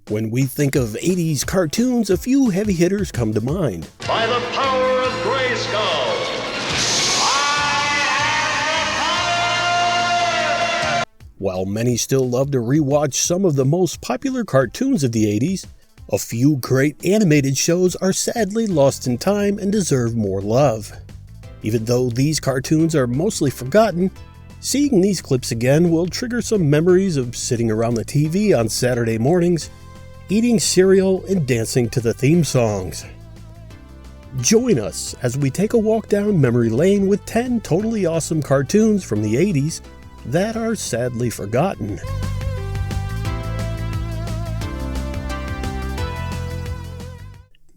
When we think of 80s cartoons, a few heavy hitters come to mind. By the power of Grayskull, While many still love to rewatch some of the most popular cartoons of the 80s, a few great animated shows are sadly lost in time and deserve more love. Even though these cartoons are mostly forgotten, seeing these clips again will trigger some memories of sitting around the TV on Saturday mornings, eating cereal and dancing to the theme songs. Join us as we take a walk down memory lane with 10 totally awesome cartoons from the 80s that are sadly forgotten.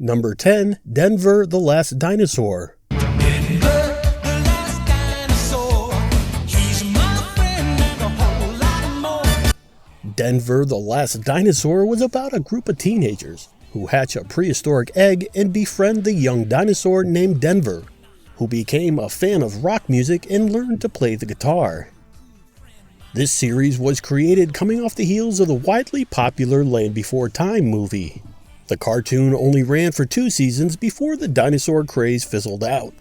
Number 10, Denver the Last Dinosaur. Denver the Last Dinosaur was about a group of teenagers who hatch a prehistoric egg and befriend the young dinosaur named Denver, who became a fan of rock music and learned to play the guitar. This series was created coming off the heels of the widely popular Land Before Time movie. The cartoon only ran for 2 seasons before the dinosaur craze fizzled out.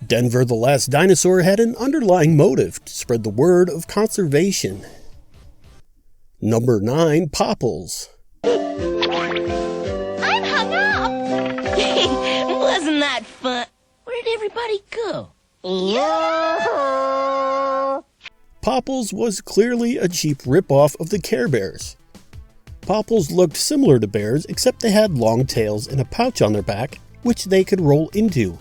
Denver the Last Dinosaur had an underlying motive to spread the word of conservation. Number 9, Popples. I'm hung up! Wasn't that fun? Where did everybody go? Yeah. Popples was clearly a cheap rip-off of the Care Bears. Popples looked similar to bears, except they had long tails and a pouch on their back, which they could roll into.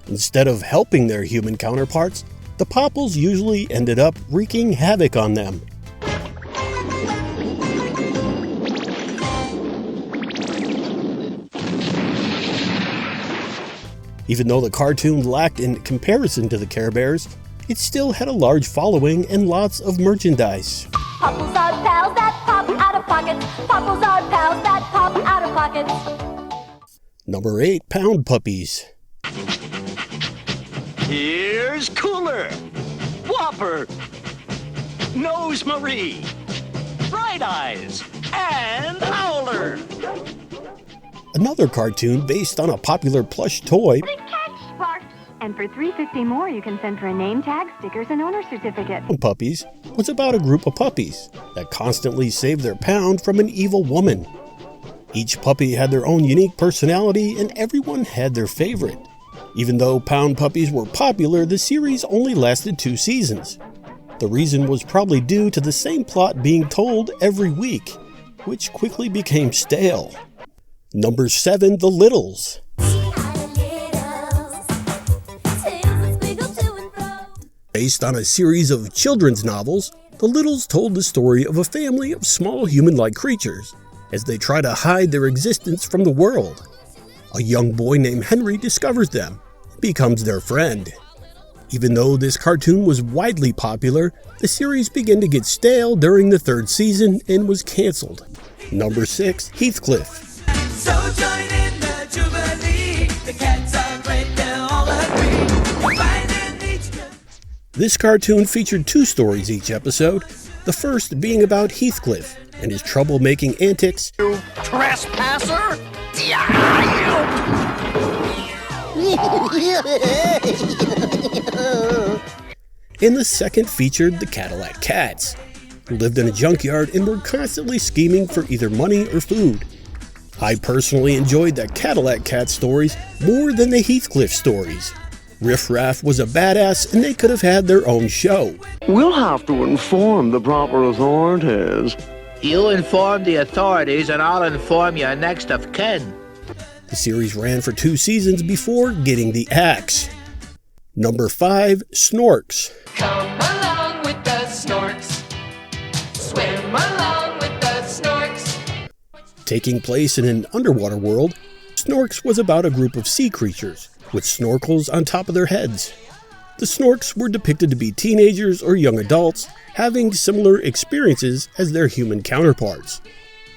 Instead of helping their human counterparts, the Popples usually ended up wreaking havoc on them. Even though the cartoon lacked in comparison to the Care Bears, it still had a large following and lots of merchandise. Popples are pals that pop out of pockets. Popples are pals that pop out of pockets. Number 8, Pound Puppies. here's Cooler, Whopper, Nose Marie, Bright Eyes, and Howler. Another cartoon based on a popular plush toy. Good catch, Sparks. And for $3.50 more, you can send for a name tag, stickers, and owner certificate. Puppies was about a group of puppies that constantly saved their pound from an evil woman. Each puppy had their own unique personality and everyone had their favorite. Even though Pound Puppies were popular, the series only lasted 2 seasons. The reason was probably due to the same plot being told every week, which quickly became stale. Number 7, The Littles. Based on a series of children's novels, The Littles told the story of a family of small human-like creatures as they try to hide their existence from the world. A young boy named Henry discovers them and becomes their friend. Even though this cartoon was widely popular, the series began to get stale during the 3rd season and was canceled. Number 6, Heathcliff. So join in the jubilee. The cats are great, they'll all agree. This cartoon featured 2 stories each episode, the first being about Heathcliff and his troublemaking antics. You trespasser! And the second featured the Cadillac Cats, who lived in a junkyard and were constantly scheming for either money or food. I personally enjoyed the Cadillac Cat stories more than the Heathcliff stories. Riff Raff was a badass and they could have had their own show. We'll have to inform the proper authorities. You inform the authorities and I'll inform your next of kin. The series ran for 2 seasons before getting the axe. Number 5, Snorks. Come along with the Snorks. Swim along with the Snorks. Taking place in an underwater world, Snorks was about a group of sea creatures with snorkels on top of their heads. The Snorks were depicted to be teenagers or young adults having similar experiences as their human counterparts.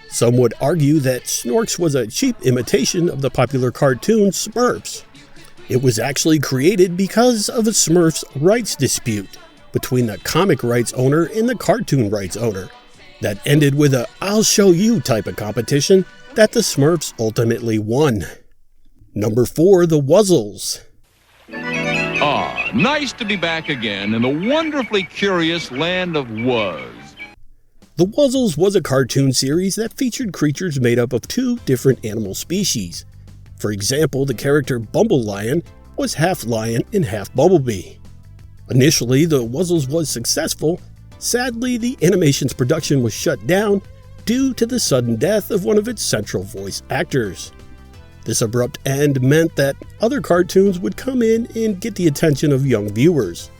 Some would argue that Snorks was a cheap imitation of the popular cartoon Smurfs. It was actually created because of a Smurfs rights dispute between the comic rights owner and the cartoon rights owner. that ended with a "I'll show you" type of competition that the Smurfs ultimately won. Number 4, the Wuzzles. Ah, nice to be back again in the wonderfully curious land of Wuzz. The Wuzzles was a cartoon series that featured creatures made up of 2 different animal species. For example, the character Bumblelion was half lion and half bumblebee. Initially, the Wuzzles was successful. Sadly, the animation's production was shut down due to the sudden death of one of its central voice actors. This abrupt end meant that other cartoons would come in and get the attention of young viewers.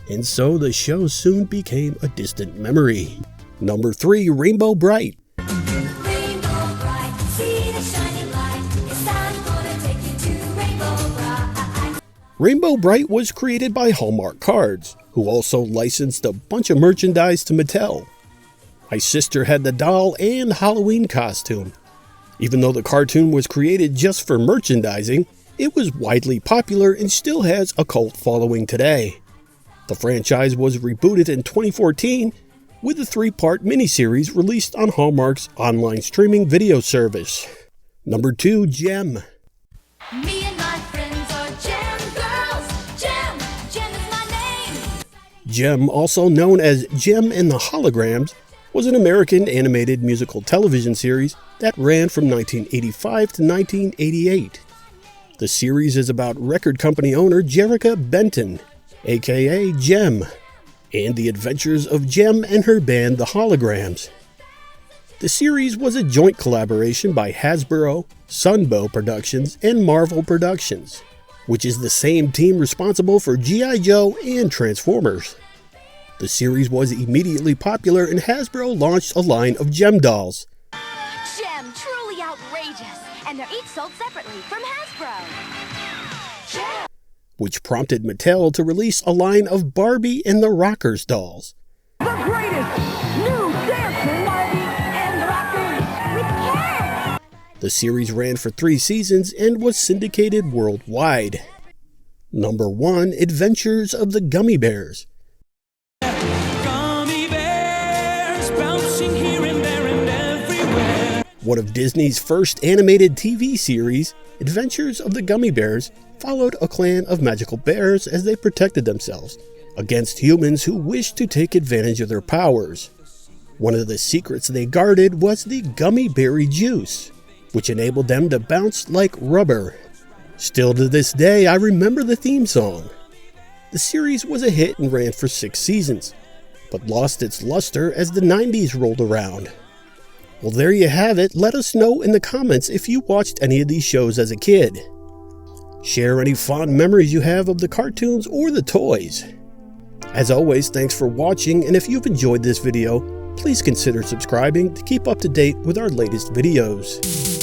And so the show soon became a distant memory. Number 3, Rainbow Bright. Rainbow bright, see the shining light. It's time gonna take you to Rainbow Bright. Rainbow Bright was created by Hallmark Cards, who also licensed a bunch of merchandise to Mattel. My sister had the doll and Halloween costume. Even though the cartoon was created just for merchandising, it was widely popular and still has a cult following today. The franchise was rebooted in 2014 with a 3-part miniseries released on Hallmark's online streaming video service. Number 2, Gem. Me and my friends are Gem girls. Gem, Gem is my name. Gem, also known as Gem and the Holograms, was an American animated musical television series that ran from 1985 to 1988. The series is about record company owner Jerrica Benton, aka Gem, and the adventures of Gem and her band, the Holograms. The series was a joint collaboration by Hasbro, Sunbow Productions, and Marvel Productions, which is the same team responsible for G.I. Joe and Transformers. The series was immediately popular and Hasbro launched a line of Gem dolls. Gem, truly outrageous. And they're each sold separately from Hasbro. Gem. Which prompted Mattel to release a line of Barbie and the Rockers dolls. The greatest new dancing Barbie and the Rockers. We can. The series ran for 3 seasons and was syndicated worldwide. Number 1, Adventures of the Gummy Bears. Gummy bears bouncing here and there and everywhere. One of Disney's first animated TV series, Adventures of the Gummy Bears followed a clan of magical bears as they protected themselves against humans who wished to take advantage of their powers. One of the secrets they guarded was the gummy berry juice, which enabled them to bounce like rubber. Still to this day, I remember the theme song. The series was a hit and ran for 6 seasons, but lost its luster as the 90s rolled around. Well, there you have it. Let us know in the comments if you watched any of these shows as a kid. Share any fond memories you have of the cartoons or the toys. As always, thanks for watching, and if you've enjoyed this video, please consider subscribing to keep up to date with our latest videos.